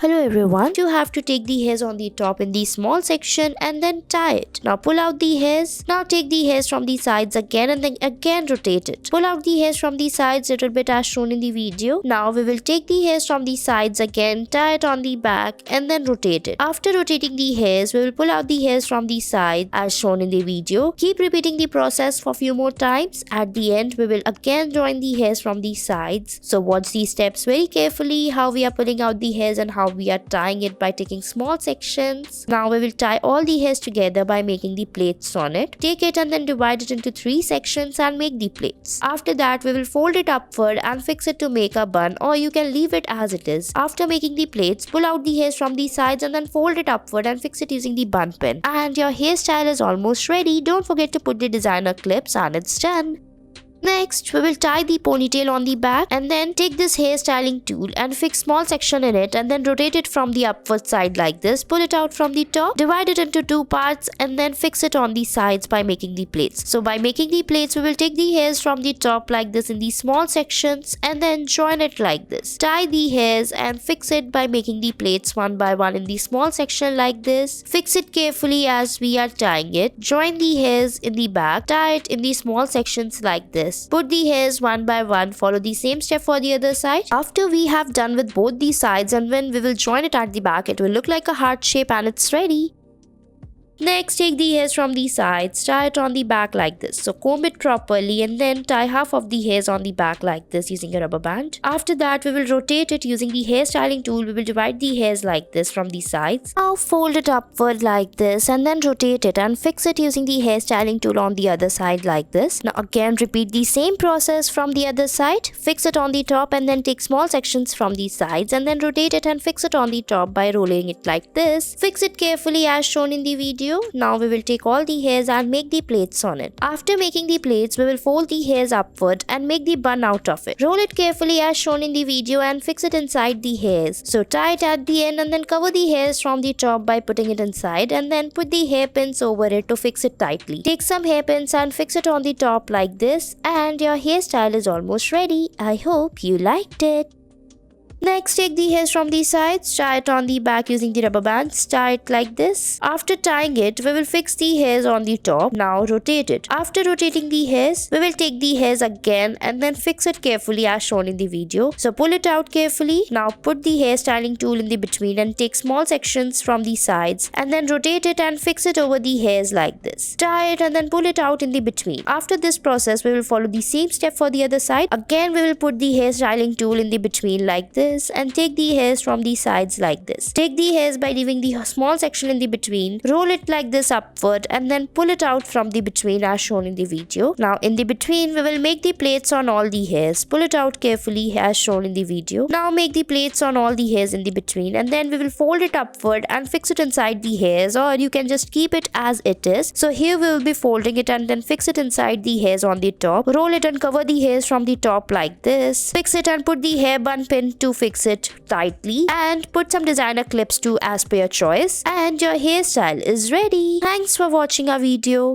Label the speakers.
Speaker 1: Hello everyone, you have to take the hairs on the top in the small section and then tie it. Now pull out the hairs. Now take the hairs from the sides again and then again rotate it. Pull out the hairs from the sides a little bit as shown in the video. Now we will take the hairs from the sides again, tie it on the back and then rotate it. After rotating the hairs, we will pull out the hairs from the side as shown in the video. Keep repeating the process for a few more times. At the end, we will again join the hairs from the sides. So watch these steps very carefully, how we are pulling out the hairs and how we are tying it by taking small sections. Now we will tie all the hairs together by making the plaits on it. Take it and then divide it into 3 sections and make the plaits. After that, we will fold it upward and fix it to make a bun, or you can leave it as it is. After making the plaits, pull out the hairs from the sides and then fold it upward and fix it using the bun pin. And your hairstyle is almost ready. Don't forget to put the designer clips and it's done. Next, we will tie the ponytail on the back and then take this hairstyling tool and fix small section in it and then rotate it from the upward side like this. Pull it out from the top, divide it into 2 parts and then fix it on the sides by making the plaits. So by making the plaits, we will take the hairs from the top like this in these small sections and then join it like this. Tie the hairs and fix it by making the plaits one by one in the small section like this. Fix it carefully as we are tying it. Join the hairs in the back, tie it in the small sections like this. Put the hairs one by one, follow the same step for the other side. After we have done with both the sides and when we will join it at the back, it will look like a heart shape and it's ready. Next, take the hairs from the sides, tie it on the back like this. So comb it properly and then tie half of the hairs on the back like this using a rubber band. After that, we will rotate it using the hairstyling tool. We will divide the hairs like this from the sides. Now fold it upward like this and then rotate it and fix it using the hairstyling tool on the other side like this. Now again repeat the same process from the other side. Fix it on the top and then take small sections from the sides and then rotate it and fix it on the top by rolling it like this. Fix it carefully as shown in the video. Now we will take all the hairs and make the plaits on it. After making the plaits, we will fold the hairs upward and make the bun out of it. Roll it carefully as shown in the video and fix it inside the hairs. So tie it at the end and then cover the hairs from the top by putting it inside and then put the hairpins over it to fix it tightly. Take some hairpins and fix it on the top like this and your hairstyle is almost ready. I hope you liked it. Next, take the hairs from the sides, tie it on the back using the rubber bands, tie it like this. After tying it, we will fix the hairs on the top. Now rotate it. After rotating the hairs, we will take the hairs again and then fix it carefully as shown in the video. So pull it out carefully. Now put the hairstyling tool in the between and take small sections from the sides and then rotate it and fix it over the hairs like this. Tie it and then pull it out in the between. After this process, we will follow the same step for the other side. Again, we will put the hairstyling tool in the between like this and take the hairs from the sides like this. Take the hairs by leaving the small section in the between, roll it like this upward and then pull it out from the between as shown in the video. Now in the between, we will make the plaits on all the hairs. Pull it out carefully as shown in the video. Now make the plaits on all the hairs in the between and then we will fold it upward and fix it inside the hairs, or you can just keep it as it is. So here we will be folding it and then fix it inside the hairs on the top. Roll it and cover the hairs from the top like this. Fix it and put the hair bun pin to fix it tightly and put some designer clips too as per your choice, and your hairstyle is ready. Thanks for watching our video.